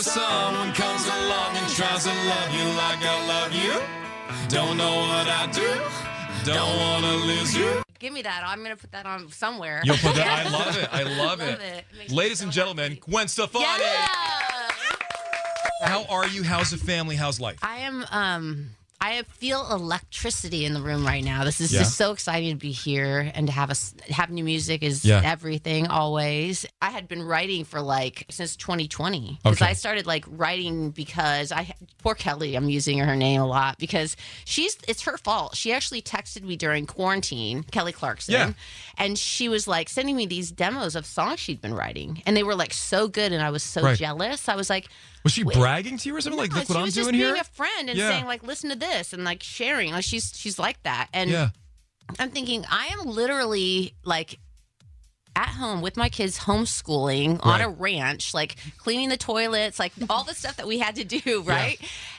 if someone comes along and tries to love you like I love you. Don't know what I do. Don't want to lose you. Give me that. I'm going to put that on somewhere. You'll put that. I love it. I love it. Ladies and gentlemen, Gwen Stefani. Yeah. How are you? How's the family? How's life? I am. I feel electricity in the room right now. This is just so exciting to be here and to have new music is everything always. I had been writing for since 2020 because I started writing because poor Kelly. I'm using her name a lot because it's her fault. She actually texted me during quarantine, Kelly Clarkson, and she was sending me these demos of songs she'd been writing, and they were so good, and I was so jealous. I was like. Was she bragging to you or something? No, Look what I'm doing here? she was just being a friend and saying, listen to this and, sharing. She's like that. And I'm thinking, I am literally, at home with my kids homeschooling on a ranch, cleaning the toilets, all the stuff that we had to do, right?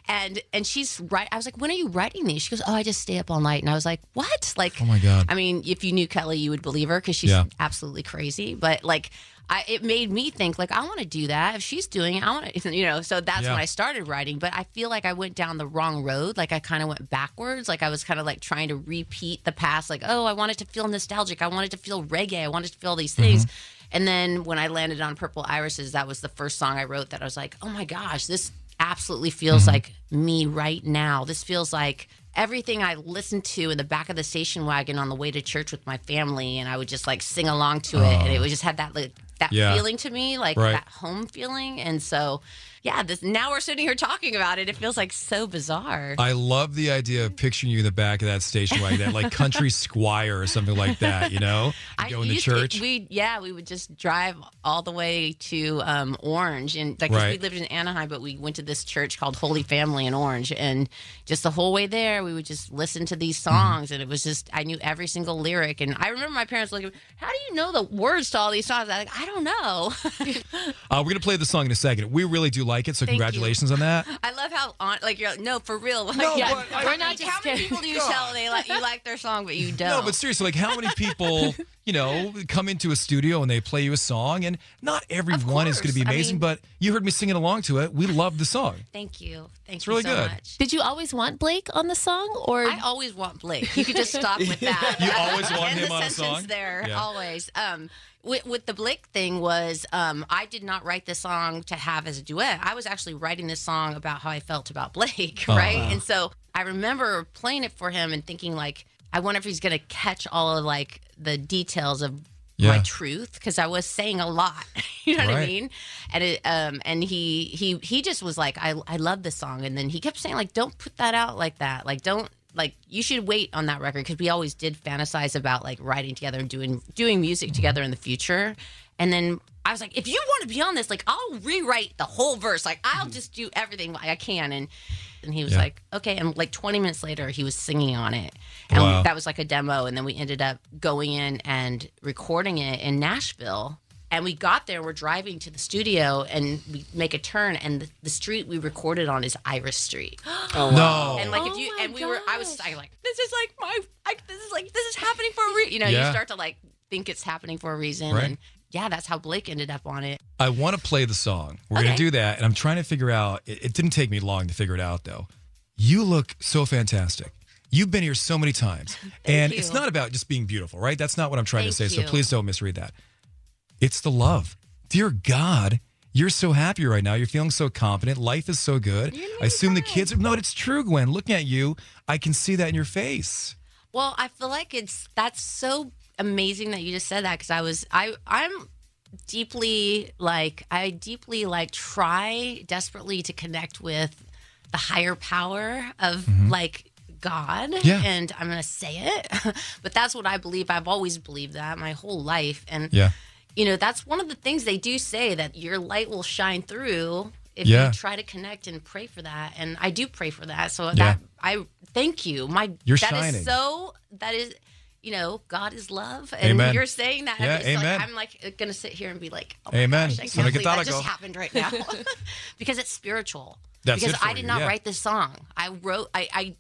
Yeah. And she's right. I was like, when are you writing these? She goes, I just stay up all night. And I was like, what? Oh, my God. I mean, if you knew Kelly, you would believe her because she's absolutely crazy. But, it made me think, I want to do that. If she's doing it, I want to, so that's when I started writing. But I feel like I went down the wrong road. I kind of went backwards. I was kind of trying to repeat the past. I wanted to feel nostalgic. I wanted to feel reggae. I wanted to feel these things. And then when I landed on Purple Irises, that was the first song I wrote that I was like, oh my gosh, this absolutely feels like me right now. This feels like everything I listened to in the back of the station wagon on the way to church with my family, and I would just sing along to it, and it would just had that feeling to me, that home feeling. And so, now we're sitting here talking about it. It feels so bizarre. I love the idea of picturing you in the back of that station wagon, that country squire or something like that, going to church. We would just drive all the way to Orange, and we lived in Anaheim, but we went to this church called Holy Family in Orange, and just the whole way there, we would just listen to these songs, and it was just, I knew every single lyric. And I remember my parents looking, how do you know the words to all these songs? I don't know. We're going to play the song in a second. We really do like it, so congratulations on that. I love how, you're no, for real. We're not just how many people do you tell you like their song, but you don't? No, but seriously, how many people, come into a studio and they play you a song, and not everyone is going to be amazing, but you heard me singing along to it. We love the song. Thank you. It's really good. Much. Did you always want Blake on the song, or I always want Blake? You could just stop with that. You always want him on a song? There, always. With the Blake thing was, I did not write this song to have as a duet. I was actually writing this song about how I felt about Blake, right? Wow. And so I remember playing it for him and thinking, I wonder if he's going to catch all of the details of my truth, because I was saying a lot. You know what I mean? And and he just was like, I love this song, and then he kept saying don't put that out like that, don't. You should wait on that record, because we always did fantasize about writing together and doing music together in the future. And then I was like, if you want to be on this, I'll rewrite the whole verse. I'll just do everything I can. And he was like, okay. And 20 minutes later, he was singing on it. And that was a demo. And then we ended up going in and recording it in Nashville. And we got there, we're driving to the studio, and we make a turn, and the street we recorded on is Iris Street. Oh, no. And I was this is happening for a reason. You start to think it's happening for a reason. Right. And that's how Blake ended up on it. I want to play the song. We're going to do that, and I'm trying to figure out, it didn't take me long to figure it out, though. You look so fantastic. You've been here so many times. And it's not about just being beautiful, right? That's not what I'm trying to say, so please don't misread that. It's the love. Dear God, you're so happy right now. You're feeling so confident. Life is so good. I assume the kids... No, it's true, Gwen. Looking at you, I can see that in your face. Well, I feel like that's so amazing that you just said that, because I'm deeply try desperately to connect with the higher power of God. And I'm going to say it, but that's what I believe. I've always believed that my whole life. And that's one of the things they do say, that your light will shine through if you try to connect and pray for that. And I do pray for that. So I thank you. You're shining. That is, God is love. And amen. You're saying that. Yeah, amen. I'm going to sit here and be like, oh my amen. gosh, I can't believe that just happened right now. Because it's spiritual. because I did not write this song. I wrote. I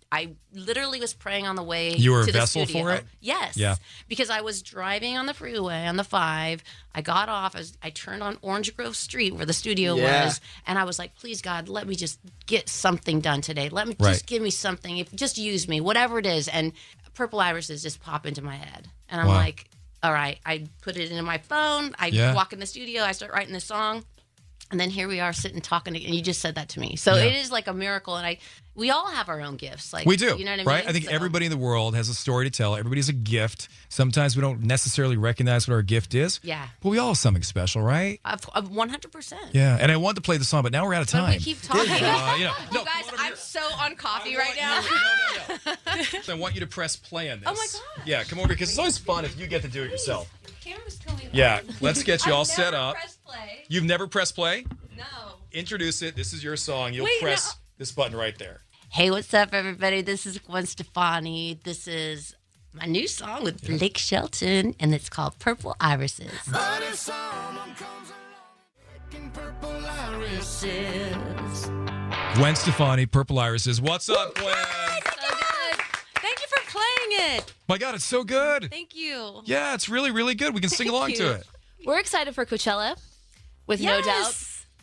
literally was praying on the way. You were to a vessel the studio. for it. Yes. Yeah. Because I was driving on the freeway on the 5. I got off. I turned on Orange Grove Street where the studio was, and I was like, "Please God, let me just get something done today. Let me just give me something. If just use me, whatever it is." And Purple Irises just pop into my head, and I'm like, "All right." I put it into my phone. I walk in the studio. I start writing the song. And then here we are sitting talking, and you just said that to me. So it is like a miracle, and we all have our own gifts. Like we do, you know what I mean? Right? I think everybody in the world has a story to tell. Everybody's a gift. Sometimes we don't necessarily recognize what our gift is. Yeah. But we all have something special, right? 100%. Yeah. And I wanted to play the song, but now we're out of time. But we keep talking. You guys, I'm so on coffee right now. No. So I want you to press play on this. Oh my gosh. Yeah, come over because it's always fun if you get to do it yourself. The camera's going on. Yeah, let's get you all set up. Pressed play. You've never pressed play? No. Introduce it. This is your song. You'll press this button right there. Hey, what's up, everybody? This is Gwen Stefani. This is my new song with Blake Shelton, and it's called Purple Irises. Gwen Stefani, Purple Irises. What's up, Gwen? So good. Thank you for playing it. My God, it's so good. Thank you. Yeah, it's really, really good. We can sing along to it. We're excited for Coachella, with no doubt.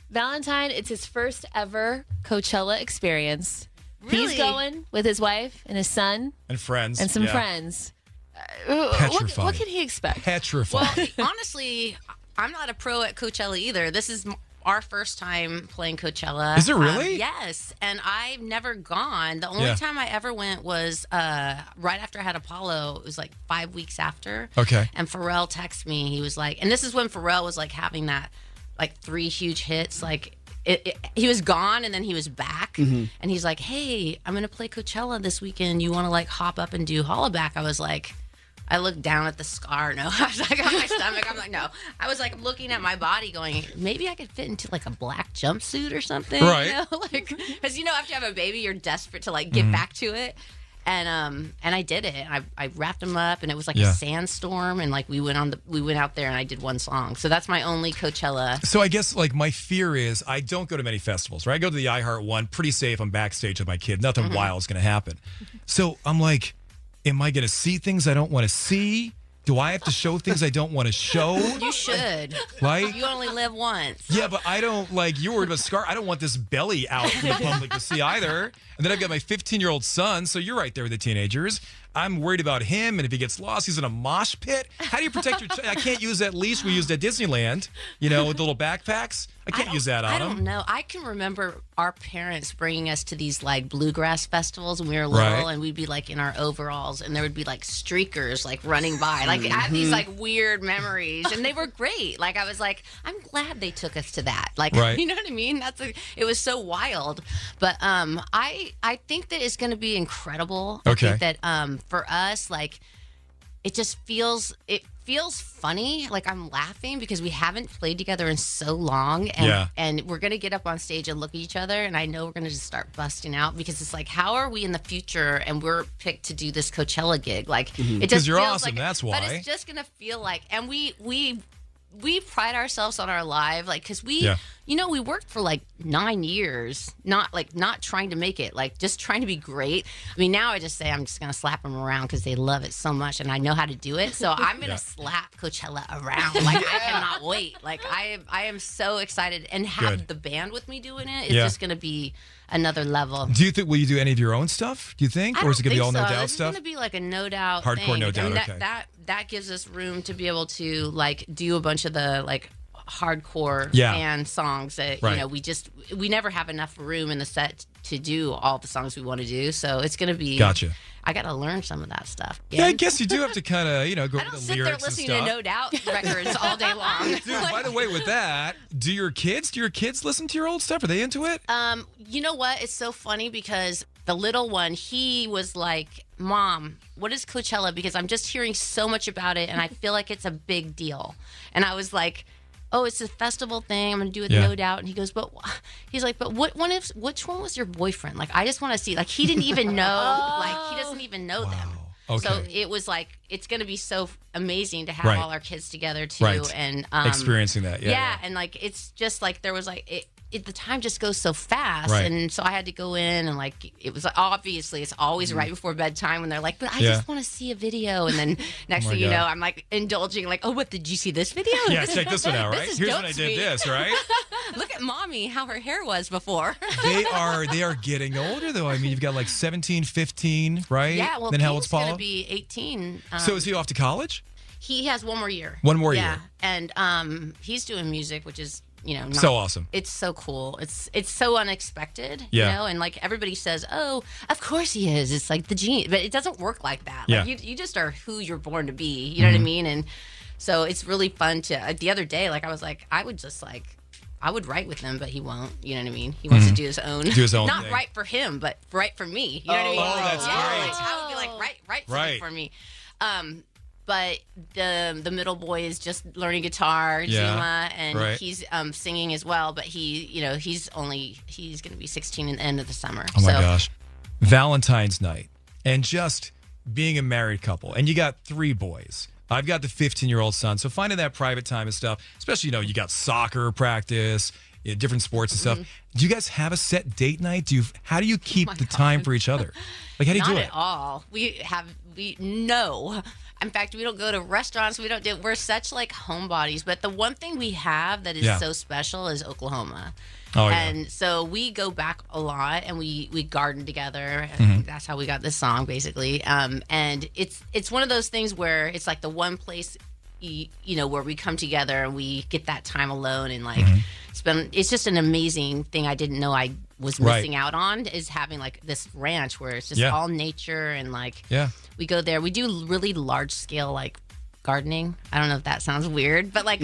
Valentine, it's his first ever Coachella experience. Really? He's going with his wife and his son And friends. and some friends. Petrified. What can he expect? Petrified. Well, honestly, I'm not a pro at Coachella either. This is our first time playing Coachella. Is it really? Yes, and I've never gone. The only time I ever went was right after I had Apollo. It was like 5 weeks after. Okay. And Pharrell texted me. He was like, and this is when Pharrell was like having that like 3 huge hits. Like he was gone and then he was back. Mm-hmm. And he's like, hey, I'm going to play Coachella this weekend. You want to like hop up and do Hollaback? I was like, I looked down at the scar. No, I was like on my stomach. I'm like, no. I was like looking at my body going, maybe I could fit into like a black jumpsuit or something. Right. You know? Like, because you know, after you have a baby, you're desperate to like get back to it. And I did it. I wrapped him up, and it was like a sandstorm, and like we went out there, and I did one song. So that's my only Coachella. So I guess like my fear is I don't go to many festivals, right? I go to the iHeart one, pretty safe. I'm backstage with my kid. Nothing wild is going to happen. So I'm like, am I going to see things I don't want to see? Do I have to show things I don't want to show? You should. Right? You only live once. Yeah, but I don't, like, you're worried about scar. I don't want this belly out for the public to see either. And then I've got my 15-year-old son, so you're right there with the teenagers. I'm worried about him, and if he gets lost, he's in a mosh pit. How do you protect your child? I can't use that leash we used at Disneyland, you know, with the little backpacks. I can't use that on him. I don't know. I can remember our parents bringing us to these like bluegrass festivals when we were little, and we'd be like in our overalls, and there would be like streakers like running by. Like I have these like weird memories, and they were great. Like I was like, I'm glad they took us to that. Like you know what I mean? It was so wild. But I think that it's going to be incredible. Okay. I think that for us, like it feels funny. Like I'm laughing because we haven't played together in so long, and we're gonna get up on stage and look at each other, and I know we're gonna just start busting out because it's like, how are we in the future and we're picked to do this Coachella gig? Like it just you're feels awesome, like, that's why. But it's just gonna feel like, and we pride ourselves on our live, like, because we worked for like 9 years, not trying to make it, like just trying to be great. I mean, now I just say I'm just going to slap them around because they love it so much and I know how to do it. So I'm going to slap Coachella around. Like, I cannot wait. Like, I am so excited, and have the band with me doing it. It's just going to be another level. Do you think, will you do any of your own stuff, do you think? Or is it going to be all No Doubt this stuff? It's going to be like a No Doubt Hardcore thing. No Doubt, I mean, okay. That gives us room to be able to like do a bunch of the like hardcore fan songs that you know we never have enough room in the set to do all the songs we want to do. So it's going to be I got to learn some of that stuff. Yeah, I guess you do have to kind of, go I over don't the sit lyrics there and listening stuff. to No Doubt records all day long. Dude, by the way, with that, do your kids listen to your old stuff? Are they into it? You know what? It's so funny because the little one, he was like, Mom, what is Coachella? Because I'm just hearing so much about it, and I feel like it's a big deal. And I was like, oh, it's a festival thing. I'm going to do it No Doubt. And he goes, which one was your boyfriend? Like, I just want to see. Like, he didn't even know. Like, he doesn't even know them. Okay. So it was like, it's going to be so amazing to have all our kids together too. And experiencing that. Yeah. And like, it's just like, there was like, the time just goes so fast. Right. And so I had to go in and like, it was obviously, it's always right before bedtime when they're like, but I just want to see a video. And then next thing you know, I'm like indulging like, oh, what, did you see this video? Yeah, check this one out, right? Here's when I did this, right? Look at mommy, how her hair was before. They are getting older though. I mean, you've got like 17, 15, right? Yeah, well, then how old's Paula? Going to be 18. So is he off to college? He has one more year. One more year. And he's doing music, which is, so awesome. It's so cool. It's so unexpected, yeah. And like everybody says, oh, of course he is. It's like the gene, but it doesn't work like that. Yeah. Like you just are who you're born to be. You know what I mean? And so it's really fun to. The other day, like I was like, I would write with him, but he won't. You know what I mean? He wants to do his own. Not thing. Write for him, but write for me. You know what I mean? Oh, that's great. Like, I would be like, write something for me. But the middle boy is just learning guitar, Zuma, and he's singing as well. But he's going to be 16 in the end of the summer. Oh my gosh, Valentine's night, and just being a married couple, and you got 3 boys. I've got the 15-year-old son, so finding that private time and stuff, especially you got soccer practice, different sports and stuff. Do you guys have a set date night? How do you keep the time for each other? Like how do you do it? Not at all. No. In fact, we don't go to restaurants. We're such like homebodies. But the one thing we have that is so special is Oklahoma. Oh, and so we go back a lot and we garden together. That's how we got this song basically. And it's one of those things where it's like the one place where we come together and we get that time alone and like it's just an amazing thing I didn't know I was missing out on is having like this ranch where it's just all nature and like we go there. We do really large scale like gardening. I don't know if that sounds weird, but like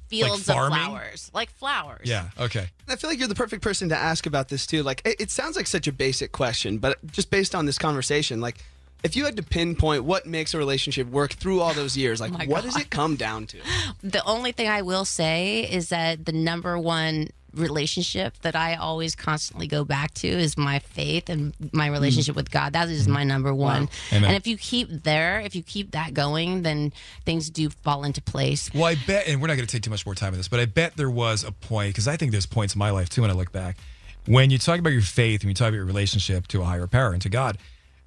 fields of flowers. Like flowers. Yeah, okay. I feel like you're the perfect person to ask about this too. Like it sounds like such a basic question, but just based on this conversation, like if you had to pinpoint what makes a relationship work through all those years, like what does it come down to? The only thing I will say is that the number one relationship that I always constantly go back to is my faith and my relationship with God. That is my number one. Wow. Amen. And if you keep that going, then things do fall into place. Well, I bet, and we're not going to take too much more time on this, but I bet there was a point, because I think there's points in my life too when I look back, when you talk about your faith and you talk about your relationship to a higher power and to God,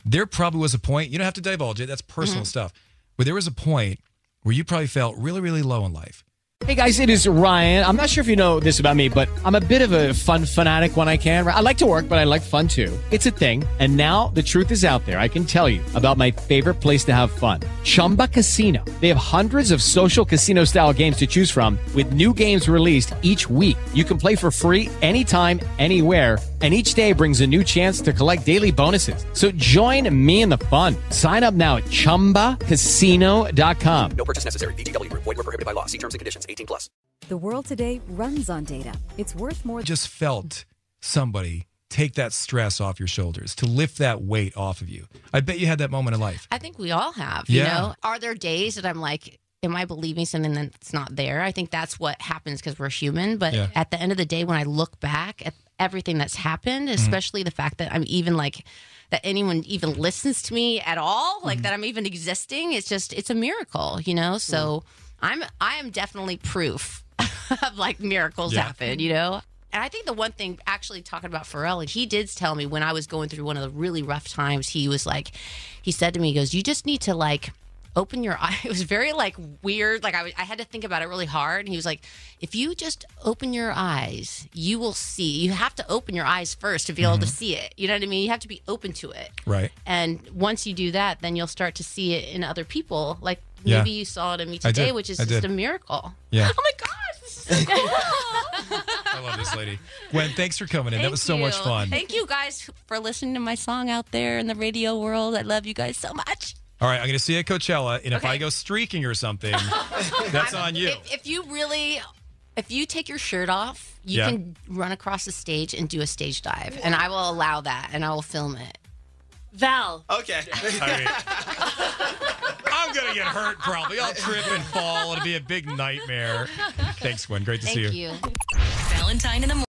there probably was a point, you don't have to divulge it, that's personal stuff, but there was a point where you probably felt really, really low in life. Hey guys, it is Ryan. I'm not sure if you know this about me, but I'm a bit of a fun fanatic when I can. I like to work, but I like fun too. It's a thing. And now the truth is out there. I can tell you about my favorite place to have fun. Chumba Casino. They have hundreds of social casino style games to choose from with new games released each week. You can play for free anytime, anywhere. And each day brings a new chance to collect daily bonuses. So join me in the fun. Sign up now at ChumbaCasino.com. No purchase necessary. VGW Group. Void where prohibited by law. See terms and conditions. 18+. The world today runs on data. It's worth more. Just felt somebody take that stress off your shoulders, to lift that weight off of you. I bet you had that moment in life. I think we all have. You know, are there days that I'm like, am I believing something that's not there? I think that's what happens because we're human. But at the end of the day, when I look back at everything that's happened, especially the fact that I'm even like, that anyone even listens to me at all, like that I'm even existing, it's a miracle, So I am definitely proof of like miracles happen, And I think the one thing, actually talking about Pharrell, he did tell me when I was going through one of the really rough times, he said to me, he goes, you just need to like open your eye. It was very like weird. Like I had to think about it really hard. And he was like, if you just open your eyes, you will see. You have to open your eyes first to be able to see it. You know what I mean? You have to be open to it. Right. And once you do that, then you'll start to see it in other people. Like maybe you saw it in me today, which is just a miracle. Yeah. Oh my gosh, this is so cool. I love this lady. Gwen, thanks for coming in. That was so much fun. Thank you guys for listening to my song out there in the radio world. I love you guys so much. All right, I'm going to see you at Coachella, and if I go streaking or something, that's on you. If you take your shirt off, you can run across the stage and do a stage dive, and I will allow that, and I will film it. Val. Okay. I'm going to get hurt probably. I'll trip and fall. It'll be a big nightmare. Thanks, Gwen. Great to see you. Thank you. Valentine in the morning.